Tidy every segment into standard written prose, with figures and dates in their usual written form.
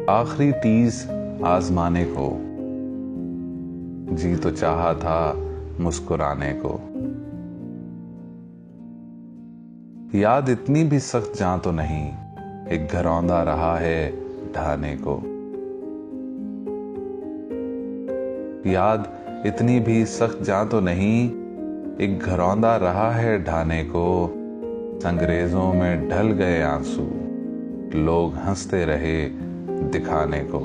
आखिरी टीज आजमाने को, जी तो चाहा था मुस्कुराने को। याद इतनी भी सख्त जां तो नहीं, एक घरौंदा रहा है ढाने को। याद इतनी भी सख्त जां तो नहीं, एक घरौंदा रहा है ढाने को। अंग्रेजों में ढल गए आंसू, लोग हंसते रहे दिखाने को।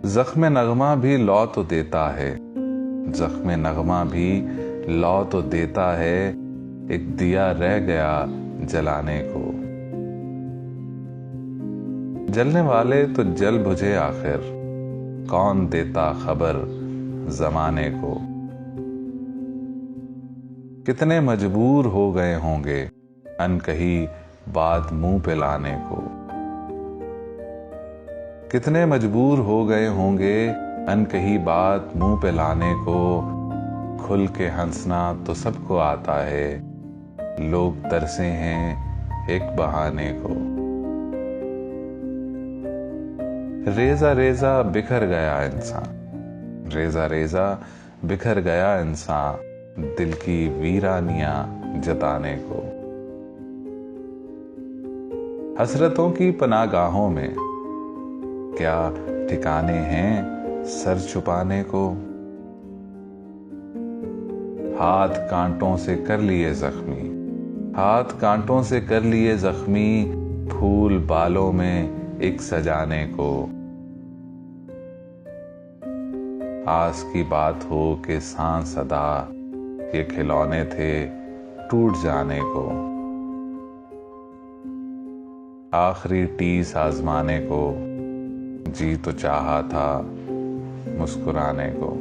जख्म नगमा भी लौ तो देता है, जख्म नगमा भी लौ तो देता है। एक दिया रह गया जलाने को। जलने वाले तो जल बुझे आखिर, कौन देता खबर जमाने को। कितने मजबूर हो गए होंगे अनकही बात मुंह पे लाने को। कितने मजबूर हो गए होंगे अनकही बात मुंह पे लाने को। खुल के हंसना तो सबको आता है, लोग तरसे हैं एक बहाने को। रेजा रेजा बिखर गया इंसान, रेजा रेजा बिखर गया इंसान, दिल की वीरानियां जताने को। हसरतों की पनागाहों में क्या ठिकाने हैं सर छुपाने को। हाथ कांटों से कर लिए जख्मी, हाथ कांटों से कर लिए जख्मी, फूल बालों में एक सजाने को। आस की बात हो कि सांस सदा, ये खिलौने थे टूट जाने को। आखिरी टीस आजमाने को, जी तो चाहा था मुस्कुराने को।